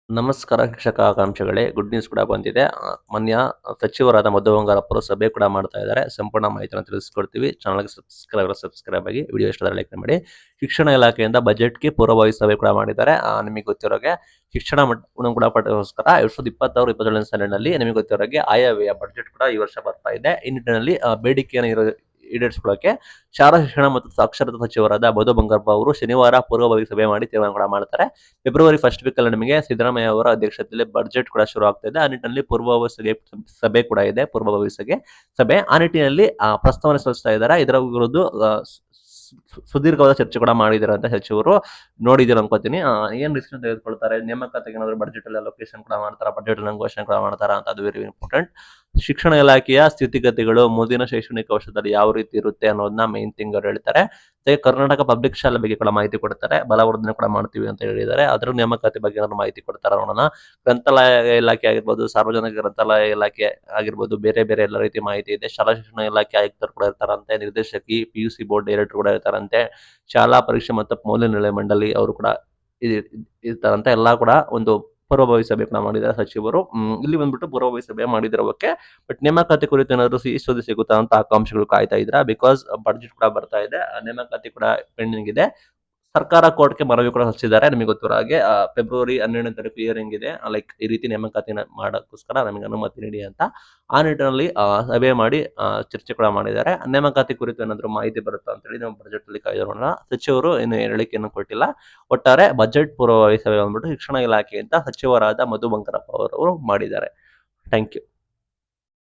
ನಮಸ್ಕಾರ ಶಿಕ್ಷಕ ಆಕಾಂಕ್ಷಿಗಳೇ, good news ಕೂಡ ಬಂದಿದೆ. ಮಾನ್ಯ ಸಚಿವರಾದ ಮಧು ಬಂಗಾರಪ್ಪರು ಸಭೆ ಕೂಡ ಮಾಡ್ತಾ ಇದ್ದಾರೆ. ಸಂಪೂರ್ಣ ಮಾಹಿತಿಯನ್ನು ತಿಳಿಸ್ಕೊಡ್ತೀವಿ. ಚಾನಲ್‌ಗೆ ಸಬ್ಸ್ಕ್ರೈಬ್ ಆಗಿ. ವಿಡಿಯೋ ಇಷ್ಟ ಆದರೆ ಲೈಕ್ ಮಾಡಿ. ಶಿಕ್ಷಣ ಇಲಾಖೆಯಿಂದ ಬಜೆಟ್‌ಗೆ ಪೂರ್ವಭಾವಿ ಸಭೆ ಕೂಡ ಮಾಡಿದ್ದಾರೆ. ನಿಮಗೆ ಗೊತ್ತಿರೋ ಶಿಕ್ಷಣ ಗುಣಮಟ್ಟಕ್ಕೋಸ್ಕರ 2026-27ನೇ ಸಾಲಿನಲ್ಲಿ ನಿಮಗೆ ಗೊತ್ತಿರೋ ಆಯವ್ಯಯ ಬಜೆಟ್ ಕೂಡ ಈ ವರ್ಷ ಬರ್ತಾ ಇದೆ. ಈ ನಿಟ್ಟಿನಲ್ಲಿ ಬೇಡಿಕೆಯನ್ನು ಈಡೇರಿಸಿಕೊಳ್ಳಕ್ಕೆ ಶಾಲಾ ಶಿಕ್ಷಣ ಮತ್ತು ಸಾಕ್ಷರತಾ ಸಚಿವರಾದ ಮಧು ಬಂಗಾರಪ್ಪ ಅವರು ಶನಿವಾರ ಪೂರ್ವಭಾವಿ ಸಭೆ ಮಾಡಿ ತೀರ್ಮಾನ ಕೂಡ ಮಾಡ್ತಾರೆ. ಫೆಬ್ರವರಿ ಫಸ್ಟ್ ವೀಕ್ ಅಲ್ಲಿ ನಿಮಗೆ ಸಿದ್ದರಾಮಯ್ಯ ಅವರ ಅಧ್ಯಕ್ಷತೆಯಲ್ಲಿ ಬಜೆಟ್ ಕೂಡ ಶುರು ಆಗ್ತಾ ಇದೆ. ಆ ನಿಟ್ಟಿನಲ್ಲಿ ಪೂರ್ವಭಾವಿ ಸಭೆ ಕೂಡ ಇದೆ. ಪೂರ್ವಭಾವಿ ಸಭೆ ಆ ನಿಟ್ಟಿನಲ್ಲಿ ಪ್ರಸ್ತಾವನೆ ಸಲ್ಲಿಸ್ತಾ ಇದ್ದಾರೆ. ಇದರ ವಿರುದ್ಧ ಸುದೀರ್ಘವಾದ ಚರ್ಚೆ ಕೂಡ ಮಾಡಿದ್ದಾರೆ ಅಂತ ಸಚಿವರು. ನೋಡಿದ್ದೀರ ಅನ್ಕೋತೀನಿ. ಏನ್ ಡಿಸಿಷನ್ ತೆಗೆದುಕೊಳ್ತಾರೆ, ನೇಮಕಾತಿಗೆ ಏನಾದ್ರು ಬಜೆಟ್ ಅಲ್ಲಿ ಅಲೋಕೇಶನ್ ಕೂಡ ಮಾಡ್ತಾರ, ಬಜೆಟ್ ಘೋಷಣೆ ಕೂಡ ಮಾಡ್ತಾರ ಅಂತ, ಅದು ವೆರಿ ಇಂಪಾರ್ಟೆಂಟ್. ಶಿಕ್ಷಣ ಇಲಾಖೆಯ ಸ್ಥಿತಿಗತಿಗಳು ಮುಂದಿನ ಶೈಕ್ಷಣಿಕ ವರ್ಷದಲ್ಲಿ ಯಾವ ರೀತಿ ಇರುತ್ತೆ ಅನ್ನೋದನ್ನ ಮೇನ್ ಥಿಂಗ್ ಅವ್ರು ಹೇಳ್ತಾರೆ. ಕರ್ನಾಟಕ ಪಬ್ಲಿಕ್ ಶಾಲೆ ಬಗ್ಗೆ ಕೂಡ ಮಾಹಿತಿ ಕೊಡ್ತಾರೆ. ಬಲವರ್ಧನೆ ಕೂಡ ಮಾಡ್ತೀವಿ ಅಂತ ಹೇಳಿದ್ದಾರೆ. ಅದರ ನೇಮಕಾತಿ ಬಗ್ಗೆ ಏನಾದ್ರು ಮಾಹಿತಿ ಕೊಡ್ತಾರೆ ನೋಡೋಣ. ಗ್ರಂಥಾಲಯ ಇಲಾಖೆ ಆಗಿರ್ಬೋದು, ಸಾರ್ವಜನಿಕ ಗ್ರಂಥಾಲಯ ಇಲಾಖೆ ಆಗಿರ್ಬೋದು, ಬೇರೆ ಬೇರೆ ಎಲ್ಲ ರೀತಿ ಮಾಹಿತಿ ಇದೆ. ಶಾಲಾ ಶಿಕ್ಷಣ ಇಲಾಖೆ ಆಯುಕ್ತರು ಕೂಡ ಇರ್ತಾರಂತೆ, ನಿರ್ದೇಶಕಿ, PUC ಬೋರ್ಡ್ ಡೈರೆಕ್ಟರ್ ಕೂಡ ಇರ್ತಾರಂತೆ, ಶಾಲಾ ಪರೀಕ್ಷೆ ಮತ್ತು ಮೌಲ್ಯ ನಿರ್ಣಯ ಮಂಡಳಿ ಅವರು ಕೂಡ ಇರ್ತಾರಂತೆ. ಎಲ್ಲ ಕೂಡ ಒಂದು ಪೂರ್ವಭಾವಿ ಸಭೆ ಕೂಡ ಮಾಡಿದ್ದಾರೆ ಸಚಿವರು. ಇಲ್ಲಿ ಬಂದ್ಬಿಟ್ಟು ಪೂರ್ವಭಾವಿ ಸಭೆ ಮಾಡಿದಿರೋಕೆ. ಬಟ್ ನೇಮಕಾತಿ ಕುರಿತು ಏನಾದ್ರು ಸುದ್ದಿ ಸಿಗುತ್ತಾ ಅಂತ ಆಕಾಂಕ್ಷಿಗಳು ಕಾಯ್ತಾ ಇದ್ರ. ಬಿಕಾಸ್ ಬಜೆಟ್ ಕೂಡ ಬರ್ತಾ ಇದೆ, ನೇಮಕಾತಿ ಕೂಡ ಪೆಂಡಿಂಗ್ ಇದೆ. ಸರ್ಕಾರ ಕೋರ್ಟ್ಗೆ ಮನವಿ ಕೂಡ ಹಚ್ಚಿದ್ದಾರೆ. ನಿಮಗೆ ಗೊತ್ತಿರೋ ಹಾಗೆ ಫೆಬ್ರವರಿ 12ನೇ ತಾರೀಕು ಹಿಯರಿಂಗ್ ಇದೆ. ಲೈಕ್ ಈ ರೀತಿ ನೇಮಕಾತಿನ ಮಾಡೋಕ್ಕೋಸ್ಕರ ನಮಗೆ ಅನುಮತಿ ನೀಡಿ ಅಂತ. ಆ ನಿಟ್ಟಿನಲ್ಲಿ ಸಭೆ ಮಾಡಿ ಚರ್ಚೆ ಕೂಡ ಮಾಡಿದ್ದಾರೆ. ನೇಮಕಾತಿ ಕುರಿತು ಏನಾದ್ರು ಮಾಹಿತಿ ಬರುತ್ತಾ ಅಂತ ಹೇಳಿ ನಾವು ಬಜೆಟ್ ಅಲ್ಲಿ ಕಾಯ್ದಿರೋಣ. ಸಚಿವರು ಏನು ಹೇಳಿಕೆಯನ್ನು ಕೊಟ್ಟಿಲ್ಲ. ಒಟ್ಟಾರೆ ಬಜೆಟ್ ಪೂರ್ವಭಾವಿ ಸಭೆ ಬಂದ್ಬಿಟ್ಟು ಶಿಕ್ಷಣ ಇಲಾಖೆಯಿಂದ ಸಚಿವರಾದ ಮಧು ಬಂಗಾರಪ್ಪ ಅವರು ಮಾಡಿದ್ದಾರೆ. Thank you.